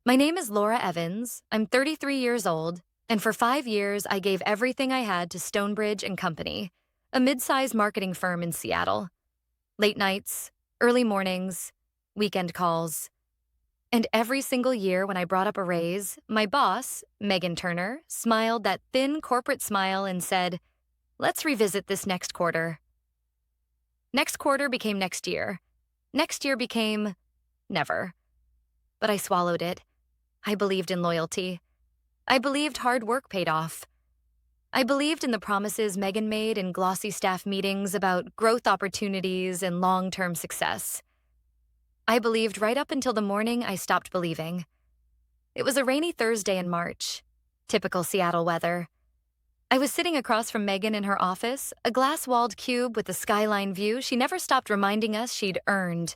My name is Laura Evans. I'm 33 years old, and for 5 years I gave everything I had to Stonebridge and Company, a mid-sized marketing firm in Seattle. Late nights, early mornings, weekend calls. And every single year when I brought up a raise, my boss, Megan Turner, smiled that thin corporate smile and said, "Let's revisit this next quarter." Next quarter became next year. Next year became never. But I swallowed it. I believed in loyalty. I believed hard work paid off. I believed in the promises Megan made in glossy staff meetings about growth opportunities and long-term success. I believed right up until the morning I stopped believing. It was a rainy Thursday in March. Typical Seattle weather. I was sitting across from Megan in her office, a glass-walled cube with a skyline view she never stopped reminding us she'd earned.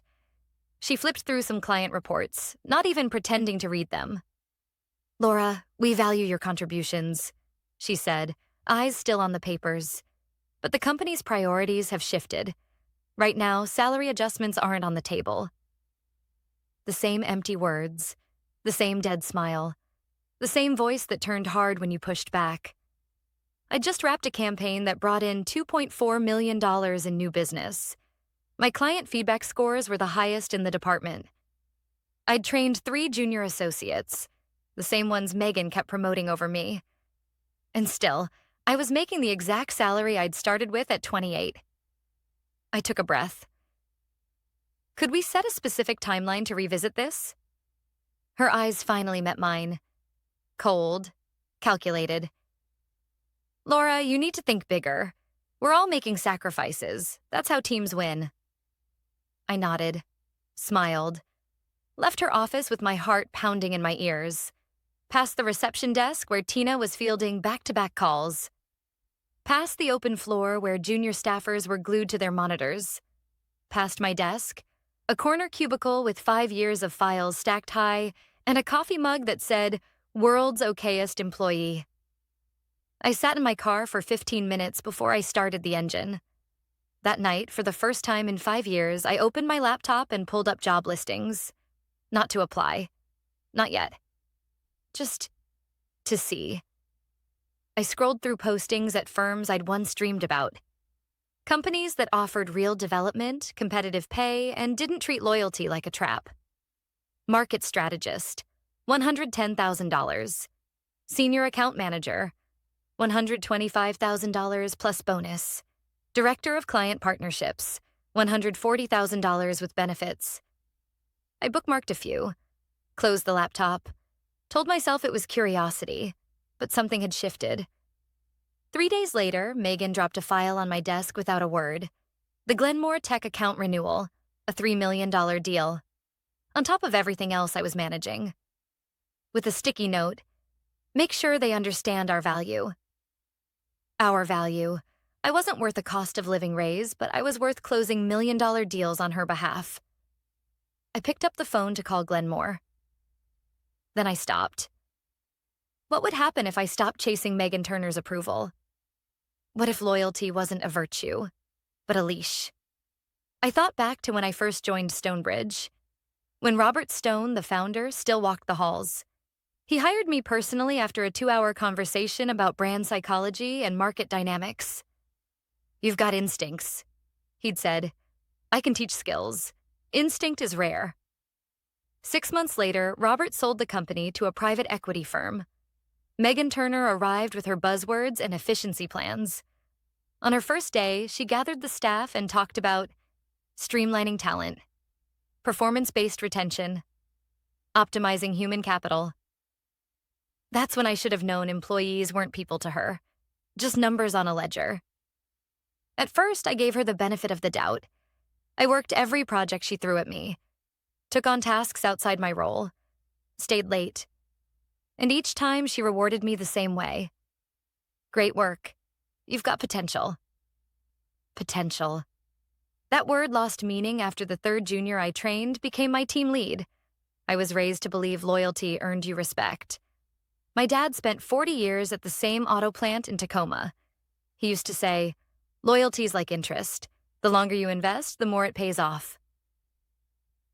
She flipped through some client reports, not even pretending to read them. "Laura, we value your contributions," she said, eyes still on the papers. "But the company's priorities have shifted. Right now, salary adjustments aren't on the table." The same empty words, the same dead smile, the same voice that turned hard when you pushed back. I'd just wrapped a campaign that brought in $2.4 million in new business. My client feedback scores were the highest in the department. I'd trained 3 junior associates, the same ones Megan kept promoting over me. And still, I was making the exact salary I'd started with at 28. I took a breath. "Could we set a specific timeline to revisit this?" Her eyes finally met mine. Cold, calculated. "Laura, you need to think bigger. We're all making sacrifices. That's how teams win." I nodded, smiled, left her office with my heart pounding in my ears, past the reception desk where Tina was fielding back-to-back calls, past the open floor where junior staffers were glued to their monitors, past my desk, a corner cubicle with 5 years of files stacked high, and a coffee mug that said, "World's okayest employee." I sat in my car for 15 minutes before I started the engine. That night, for the first time in 5 years, I opened my laptop and pulled up job listings. Not to apply. Not yet. Just to see. I scrolled through postings at firms I'd once dreamed about. Companies that offered real development, competitive pay, and didn't treat loyalty like a trap. Market strategist, $110,000. Senior account manager, $125,000 plus bonus. Director of Client Partnerships, $140,000 with benefits. I bookmarked a few, closed the laptop, told myself it was curiosity, but something had shifted. 3 days later, Megan dropped a file on my desk without a word. The Glenmore Tech account renewal, a $3 million deal, on top of everything else I was managing. With a sticky note, "Make sure they understand our value." Our value. I wasn't worth a cost of living raise, but I was worth closing million-dollar deals on her behalf. I picked up the phone to call Glenmore. Then I stopped. What would happen if I stopped chasing Megan Turner's approval? What if loyalty wasn't a virtue, but a leash? I thought back to when I first joined Stonebridge, when Robert Stone, the founder, still walked the halls. He hired me personally after a 2-hour conversation about brand psychology and market dynamics. "You've got instincts," he'd said. "I can teach skills. Instinct is rare." 6 months later, Robert sold the company to a private equity firm. Megan Turner arrived with her buzzwords and efficiency plans. On her first day, she gathered the staff and talked about streamlining talent, performance-based retention, optimizing human capital. That's when I should have known employees weren't people to her, just numbers on a ledger. At first, I gave her the benefit of the doubt. I worked every project she threw at me, took on tasks outside my role, stayed late. And each time she rewarded me the same way. "Great work. You've got potential." Potential. That word lost meaning after the 3rd junior I trained became my team lead. I was raised to believe loyalty earned you respect. My dad spent 40 years at the same auto plant in Tacoma. He used to say, "Loyalty's like interest. The longer you invest, the more it pays off."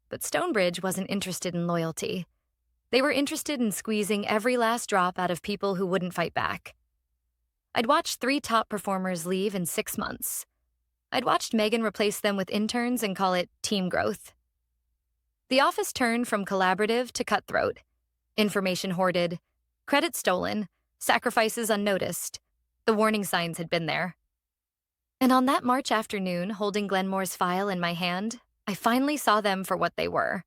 But Stonebridge wasn't interested in loyalty. They were interested in squeezing every last drop out of people who wouldn't fight back. I'd watched 3 top performers leave in 6 months. I'd watched Megan replace them with interns and call it team growth. The office turned from collaborative to cutthroat. Information hoarded, credit stolen, sacrifices unnoticed. The warning signs had been there. And on that March afternoon, holding Glenmore's file in my hand, I finally saw them for what they were.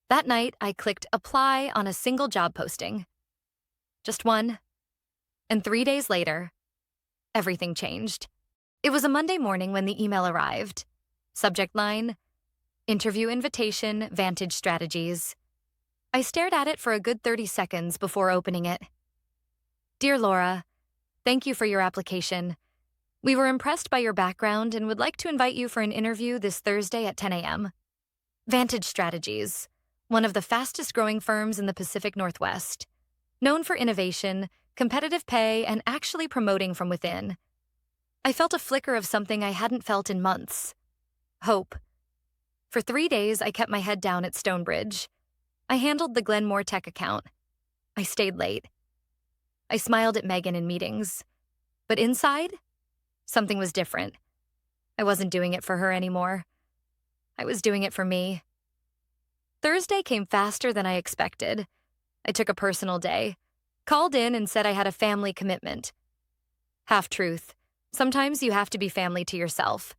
That night, I clicked apply on a single job posting. Just one. And 3 days later, everything changed. It was a Monday morning when the email arrived. Subject line, interview invitation, Vantage Strategies. I stared at it for a good 30 seconds before opening it. Dear Laura, thank you for your application. We were impressed by your background and would like to invite you for an interview this Thursday at 10 a.m. Vantage Strategies, one of the fastest growing firms in the Pacific Northwest, known for innovation, competitive pay, and actually promoting from within. I felt a flicker of something I hadn't felt in months. Hope. For 3 days, I kept my head down at Stonebridge. I handled the Glenmore Tech account. I stayed late. I smiled at Megan in meetings. But inside, something was different. I wasn't doing it for her anymore. I was doing it for me. Thursday came faster than I expected. I took a personal day, called in and said I had a family commitment. Half-truth. Sometimes you have to be family to yourself.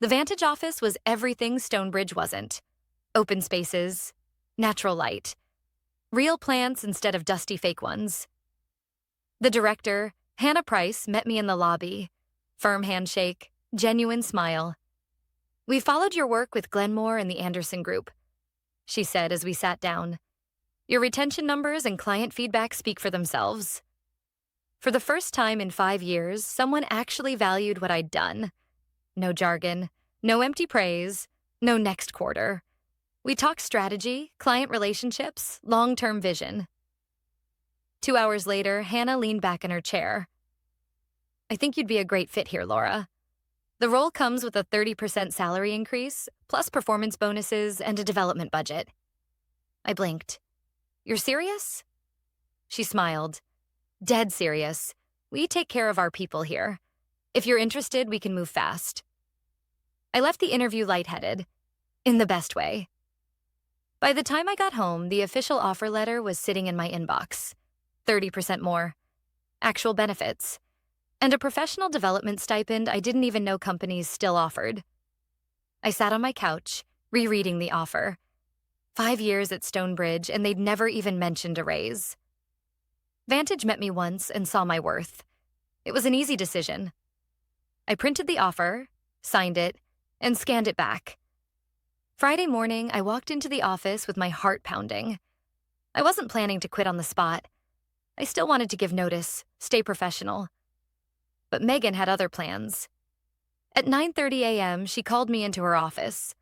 The Vantage office was everything Stonebridge wasn't. Open spaces, natural light, real plants instead of dusty fake ones. The director, Hannah Price, met me in the lobby. Firm handshake, genuine smile. We followed your work with Glenmore and the Anderson Group, she said as we sat down. Your retention numbers and client feedback speak for themselves. For the first time in 5 years, someone actually valued what I'd done. No jargon, no empty praise, no next quarter. We talked strategy, client relationships, long-term vision. 2 hours later, Hannah leaned back in her chair. I think you'd be a great fit here, Laura. The role comes with a 30% salary increase, plus performance bonuses and a development budget. I blinked. You're serious? She smiled. Dead serious. We take care of our people here. If you're interested, we can move fast. I left the interview lightheaded, in the best way. By the time I got home, the official offer letter was sitting in my inbox. 30% more. Actual benefits. And a professional development stipend I didn't even know companies still offered. I sat on my couch, rereading the offer. 5 years at Stonebridge, and they'd never even mentioned a raise. Vantage met me once and saw my worth. It was an easy decision. I printed the offer, signed it, and scanned it back. Friday morning, I walked into the office with my heart pounding. I wasn't planning to quit on the spot. I still wanted to give notice, stay professional. But Megan had other plans. At 9:30 a.m., she called me into her office.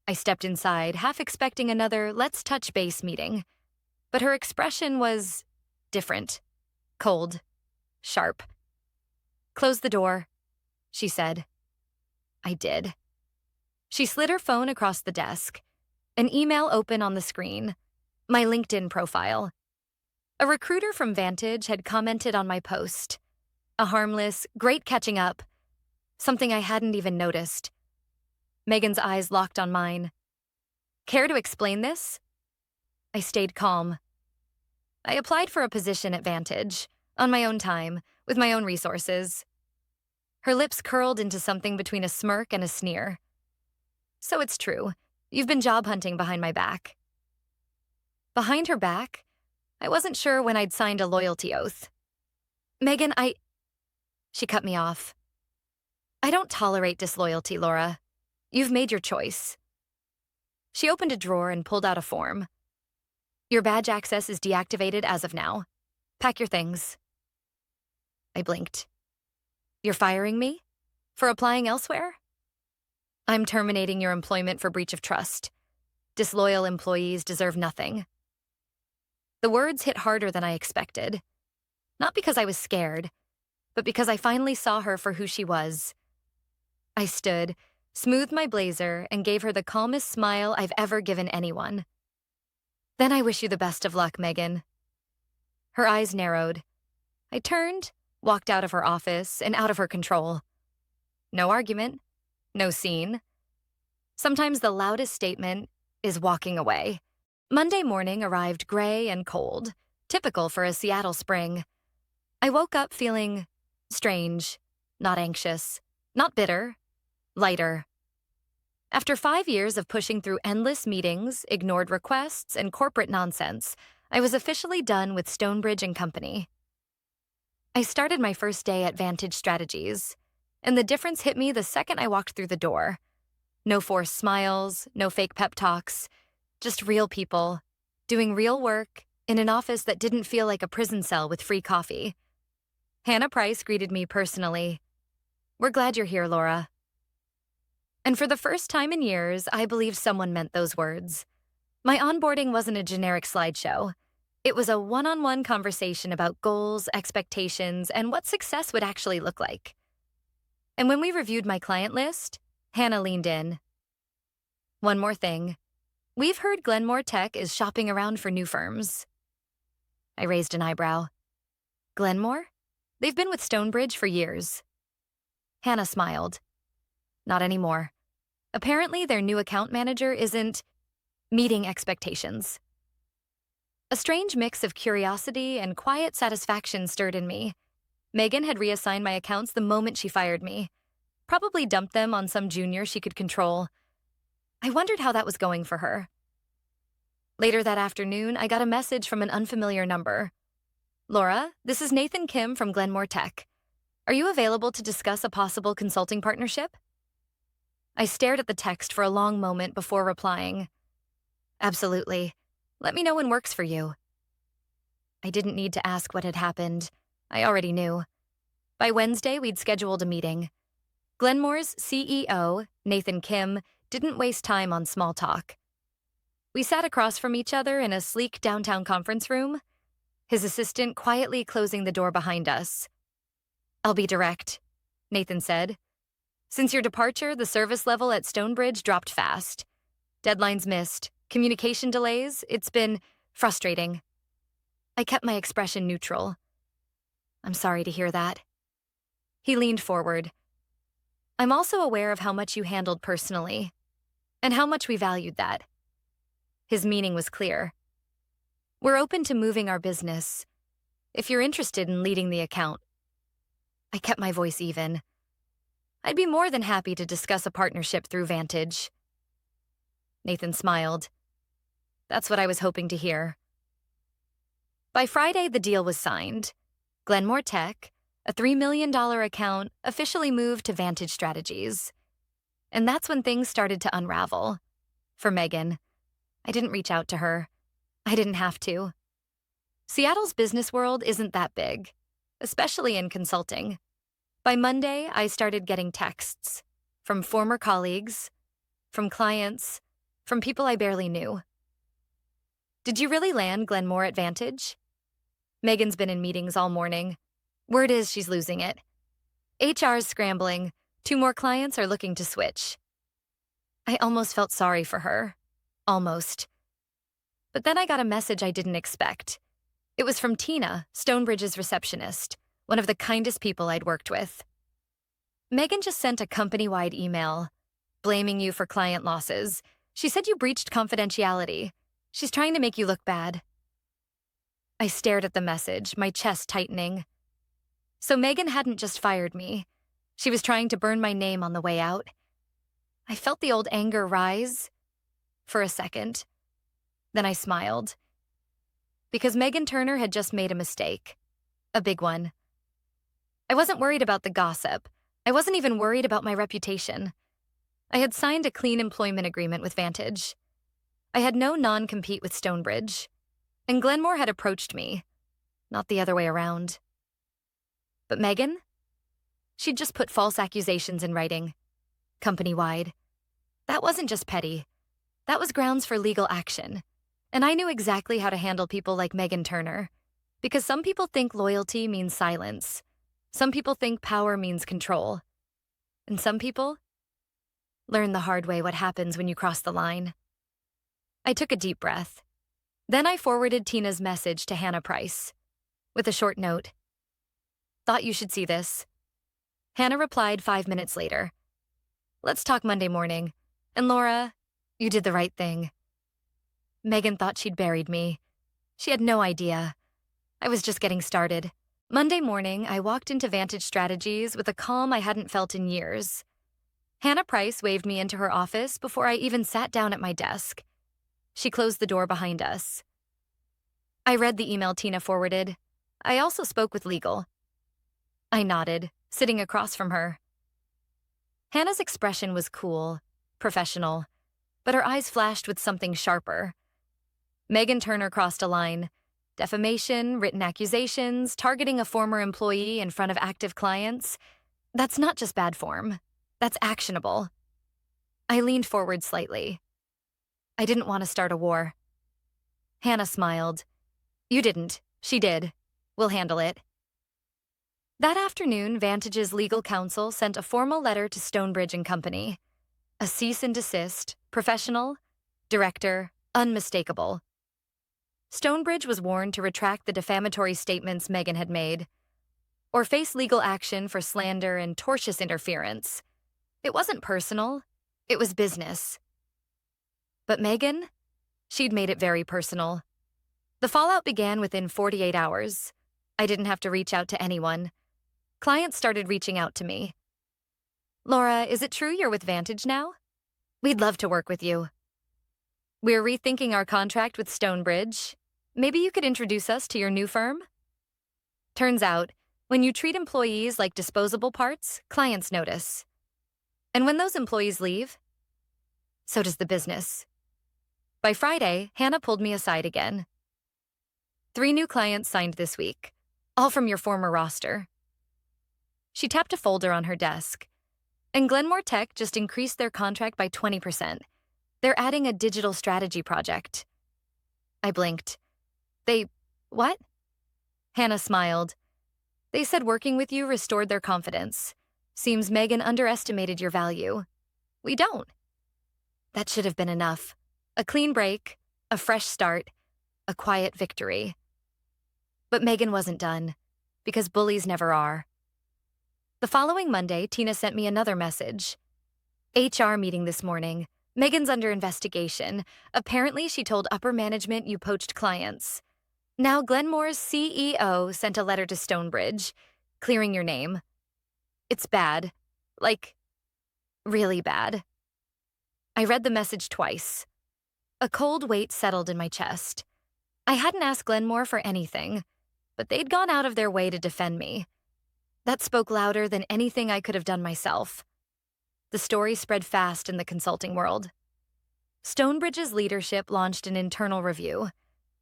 I stepped inside, half expecting another let's touch base meeting. But her expression was different, cold, sharp. Close the door, she said. I did. She slid her phone across the desk. An email open on the screen. My LinkedIn profile. A recruiter from Vantage had commented on my post. A harmless, great catching up. Something I hadn't even noticed. Megan's eyes locked on mine. Care to explain this? I stayed calm. I applied for a position at Vantage, on my own time, with my own resources. Her lips curled into something between a smirk and a sneer. So it's true. You've been job hunting behind my back. Behind her back? I wasn't sure when I'd signed a loyalty oath. Megan, She cut me off. I don't tolerate disloyalty, Laura. You've made your choice. She opened a drawer and pulled out a form. Your badge access is deactivated as of now. Pack your things. I blinked. You're firing me? For applying elsewhere? I'm terminating your employment for breach of trust. Disloyal employees deserve nothing. The words hit harder than I expected. Not because I was scared, but because I finally saw her for who she was. I stood, smoothed my blazer, and gave her the calmest smile I've ever given anyone. Then I wish you the best of luck, Megan. Her eyes narrowed. I turned, walked out of her office, and out of her control. No argument, no scene. Sometimes the loudest statement is walking away. Monday morning arrived gray and cold, typical for a Seattle spring. I woke up feeling strange, not anxious, not bitter, lighter. After 5 years of pushing through endless meetings, ignored requests, and corporate nonsense, I was officially done with Stonebridge and Company. I started my first day at Vantage Strategies, and the difference hit me the second I walked through the door. No forced smiles, no fake pep talks, just real people, doing real work in an office that didn't feel like a prison cell with free coffee. Hannah Price greeted me personally. "We're glad you're here, Laura." And for the first time in years, I believe someone meant those words. My onboarding wasn't a generic slideshow. It was a one-on-one conversation about goals, expectations, and what success would actually look like. And when we reviewed my client list, Hannah leaned in. "One more thing. We've heard Glenmore Tech is shopping around for new firms." I raised an eyebrow. "Glenmore? They've been with Stonebridge for years." Hannah smiled. "Not anymore. Apparently, their new account manager isn't meeting expectations." A strange mix of curiosity and quiet satisfaction stirred in me. Megan had reassigned my accounts the moment she fired me. Probably dumped them on some junior she could control. I wondered how that was going for her. Later that afternoon, I got a message from an unfamiliar number. "Laura, this is Nathan Kim from Glenmore Tech. Are you available to discuss a possible consulting partnership?" I stared at the text for a long moment before replying. "Absolutely. Let me know when works for you." I didn't need to ask what had happened. I already knew. By Wednesday, we'd scheduled a meeting. Glenmore's CEO, Nathan Kim, didn't waste time on small talk. We sat across from each other in a sleek downtown conference room, his assistant quietly closing the door behind us. "I'll be direct," Nathan said. "Since your departure, the service level at Stonebridge dropped fast. Deadlines missed, communication delays, it's been frustrating." I kept my expression neutral. "I'm sorry to hear that." He leaned forward. "I'm also aware of how much you handled personally, and how much we valued that." His meaning was clear. "We're open to moving our business, if you're interested in leading the account." I kept my voice even. "I'd be more than happy to discuss a partnership through Vantage." Nathan smiled. "That's what I was hoping to hear." By Friday, the deal was signed. Glenmore Tech, a $3 million account, officially moved to Vantage Strategies. And that's when things started to unravel. For Megan, I didn't reach out to her. I didn't have to. Seattle's business world isn't that big, especially in consulting. By Monday, I started getting texts from former colleagues, from clients, from people I barely knew. "Did you really land Glenmore at Vantage?" Megan's been in meetings all morning. Word is she's losing it. HR's scrambling. 2 more clients are looking to switch. I almost felt sorry for her. Almost. But then I got a message I didn't expect. It was from Tina, Stonebridge's receptionist, one of the kindest people I'd worked with. "Megan just sent a company-wide email, blaming you for client losses. She said you breached confidentiality. She's trying to make you look bad." I stared at the message, my chest tightening. So Megan hadn't just fired me. She was trying to burn my name on the way out. I felt the old anger rise for a second. Then I smiled. Because Megan Turner had just made a mistake. A big one. I wasn't worried about the gossip. I wasn't even worried about my reputation. I had signed a clean employment agreement with Vantage. I had no non-compete with Stonebridge. And Glenmore had approached me, not the other way around. But Megan? She'd just put false accusations in writing, company-wide. That wasn't just petty. That was grounds for legal action. And I knew exactly how to handle people like Megan Turner. Because some people think loyalty means silence. Some people think power means control. And some people learn the hard way what happens when you cross the line. I took a deep breath. Then I forwarded Tina's message to Hannah Price with a short note. Thought you should see this. Hannah replied 5 minutes later. Let's talk Monday morning. And Laura, you did the right thing. Megan thought she'd buried me. She had no idea. I was just getting started. Monday morning, I walked into Vantage Strategies with a calm I hadn't felt in years. Hannah Price waved me into her office before I even sat down at my desk. She closed the door behind us. I read the email Tina forwarded. I also spoke with legal. I nodded, sitting across from her. Hannah's expression was cool, professional, but her eyes flashed with something sharper. Megan Turner crossed a line. Defamation, written accusations, targeting a former employee in front of active clients. That's not just bad form. That's actionable. I leaned forward slightly. I didn't want to start a war. Hannah smiled. You didn't. She did. We'll handle it. That afternoon, Vantage's legal counsel sent a formal letter to Stonebridge and Company. A cease and desist, professional, director, unmistakable. Stonebridge was warned to retract the defamatory statements Megan had made, or face legal action for slander and tortious interference. It wasn't personal, it was business. But Megan? She'd made it very personal. The fallout began within 48 hours. I didn't have to reach out to anyone. Clients started reaching out to me. Laura, is it true you're with Vantage now? We'd love to work with you. We're rethinking our contract with Stonebridge. Maybe you could introduce us to your new firm? Turns out, when you treat employees like disposable parts, clients notice. And when those employees leave, so does the business. By Friday, Hannah pulled me aside again. 3 new clients signed this week, all from your former roster. She tapped a folder on her desk. And Glenmore Tech just increased their contract by 20%. They're adding a digital strategy project. I blinked. What? Hannah smiled. They said working with you restored their confidence. Seems Megan underestimated your value. We don't. That should have been enough. A clean break, a fresh start, a quiet victory. But Megan wasn't done, because bullies never are. The following Monday, Tina sent me another message. HR meeting this morning. Megan's under investigation. Apparently, she told upper management you poached clients. Now, Glenmore's CEO sent a letter to Stonebridge, clearing your name. It's bad. Like, really bad. I read the message twice. A cold weight settled in my chest. I hadn't asked Glenmore for anything, but they'd gone out of their way to defend me. That spoke louder than anything I could have done myself. The story spread fast in the consulting world. Stonebridge's leadership launched an internal review.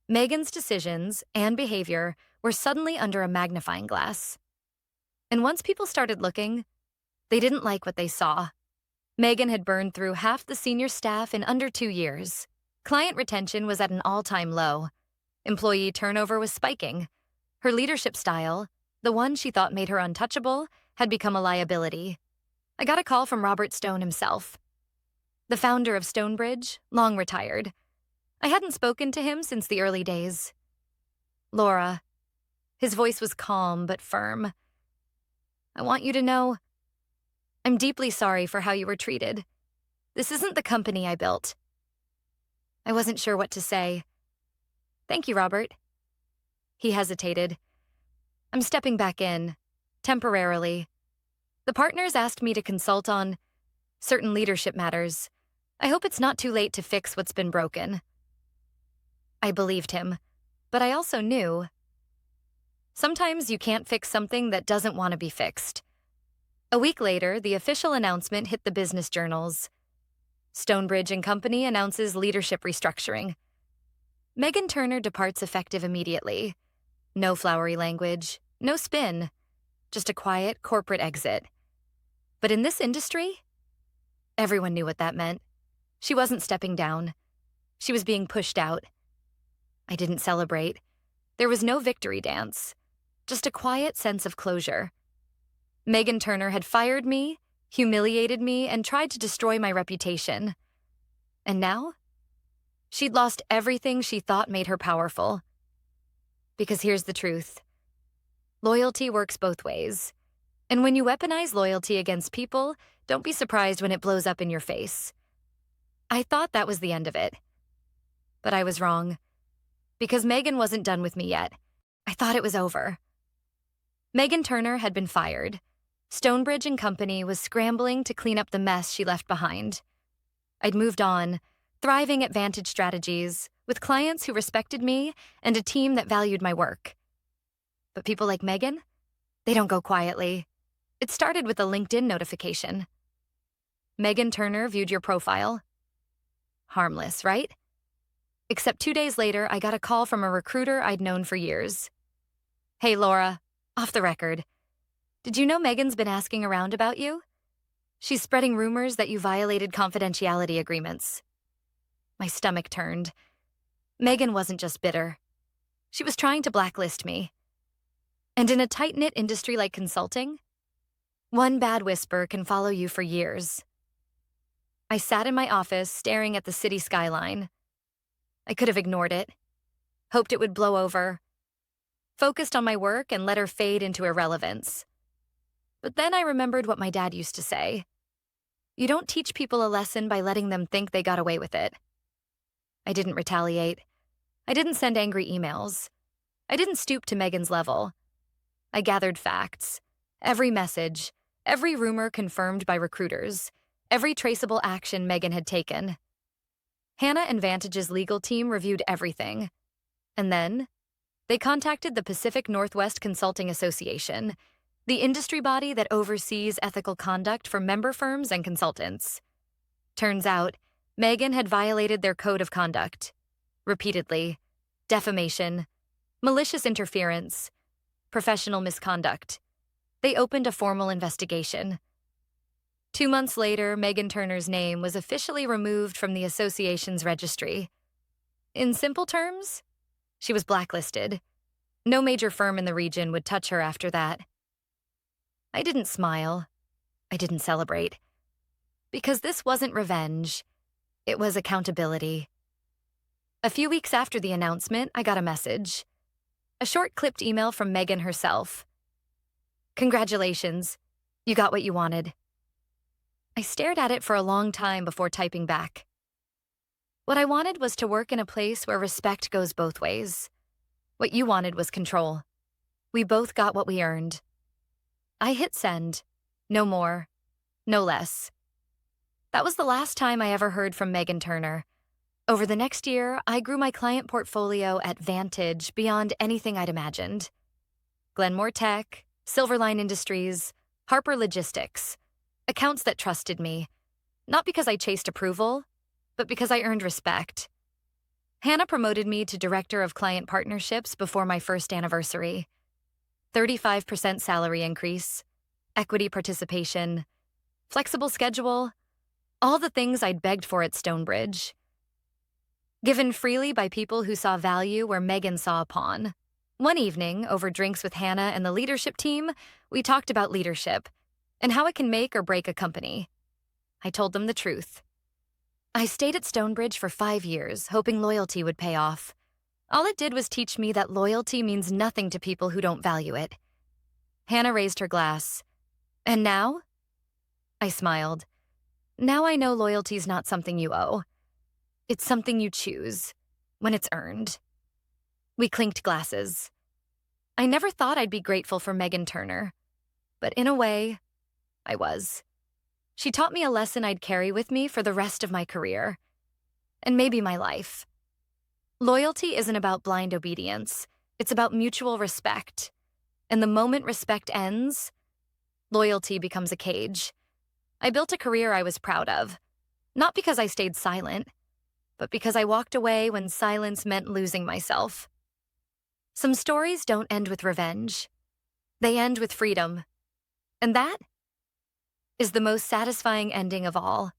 Megan's decisions and behavior were suddenly under a magnifying glass. And once people started looking, they didn't like what they saw. Megan had burned through half the senior staff in under 2 years. Client retention was at an all-time low. Employee turnover was spiking. Her leadership style, the one she thought made her untouchable, had become a liability. I got a call from Robert Stone himself. The founder of Stonebridge, long retired. I hadn't spoken to him since the early days. Laura. His voice was calm but firm. I want you to know, I'm deeply sorry for how you were treated. This isn't the company I built. I wasn't sure what to say. Thank you, Robert. He hesitated. I'm stepping back in, temporarily. The partners asked me to consult on certain leadership matters. I hope it's not too late to fix what's been broken. I believed him, but I also knew. Sometimes you can't fix something that doesn't want to be fixed. A week later, the official announcement hit the business journals. Stonebridge and Company announces leadership restructuring. Megan Turner departs effective immediately. No flowery language, no spin, just a quiet corporate exit. But in this industry, everyone knew what that meant. She wasn't stepping down. She was being pushed out. I didn't celebrate. There was no victory dance, just a quiet sense of closure. Megan Turner had fired me, humiliated me, and tried to destroy my reputation. And now, She'd lost everything she thought made her powerful. Because here's the truth. Loyalty works both ways. And when you weaponize loyalty against people, don't be surprised when it blows up in your face. I thought that was the end of it. But I was wrong. Because Megan wasn't done with me yet. I thought it was over. Megan Turner had been fired. Stonebridge and Company was scrambling to clean up the mess she left behind. I'd moved on, thriving at Vantage Strategies, with clients who respected me and a team that valued my work. But people like Megan, they don't go quietly. It started with a LinkedIn notification. Megan Turner viewed your profile. Harmless, right? Except 2 days later, I got a call from a recruiter I'd known for years. Hey, Laura, off the record. Did you know Megan's been asking around about you? She's spreading rumors that you violated confidentiality agreements. My stomach turned. Megan wasn't just bitter. She was trying to blacklist me. And in a tight-knit industry like consulting, one bad whisper can follow you for years. I sat in my office staring at the city skyline. I could have ignored it, hoped it would blow over, focused on my work and let her fade into irrelevance. But then I remembered what my dad used to say. You don't teach people a lesson by letting them think they got away with it. I didn't retaliate. I didn't send angry emails. I didn't stoop to Megan's level. I gathered facts. Every message, every rumor confirmed by recruiters, every traceable action Megan had taken. Hannah and Vantage's legal team reviewed everything. And then, they contacted the Pacific Northwest Consulting Association, the industry body that oversees ethical conduct for member firms and consultants. Turns out, Megan had violated their code of conduct. Repeatedly. Defamation, malicious interference, professional misconduct. They opened a formal investigation. 2 months later, Megan Turner's name was officially removed from the association's registry. In simple terms, she was blacklisted. No major firm in the region would touch her after that. I didn't smile. I didn't celebrate. Because this wasn't revenge. It was accountability. A few weeks after the announcement, I got a message. A short clipped email from Megan herself. Congratulations. You got what you wanted. I stared at it for a long time before typing back. What I wanted was to work in a place where respect goes both ways. What you wanted was control. We both got what we earned. I hit send. No more. No less. That was the last time I ever heard from Megan Turner. Over the next year, I grew my client portfolio at Vantage beyond anything I'd imagined. Glenmore Tech, Silverline Industries, Harper Logistics. Accounts that trusted me, not because I chased approval, but because I earned respect. Hannah promoted me to Director of Client Partnerships before my first anniversary. 35% salary increase, equity participation, flexible schedule, all the things I'd begged for at Stonebridge. Given freely by people who saw value where Megan saw a pawn. One evening, over drinks with Hannah and the leadership team, we talked about leadership and how it can make or break a company. I told them the truth. I stayed at Stonebridge for 5 years, hoping loyalty would pay off. All it did was teach me that loyalty means nothing to people who don't value it. Hannah raised her glass. And now? I smiled. Now I know loyalty's not something you owe. It's something you choose, when it's earned. We clinked glasses. I never thought I'd be grateful for Megan Turner. But in a way, I was. She taught me a lesson I'd carry with me for the rest of my career. And maybe my life. Loyalty isn't about blind obedience. It's about mutual respect. And the moment respect ends, loyalty becomes a cage. I built a career I was proud of. Not because I stayed silent, but because I walked away when silence meant losing myself. Some stories don't end with revenge. They end with freedom. And that is the most satisfying ending of all.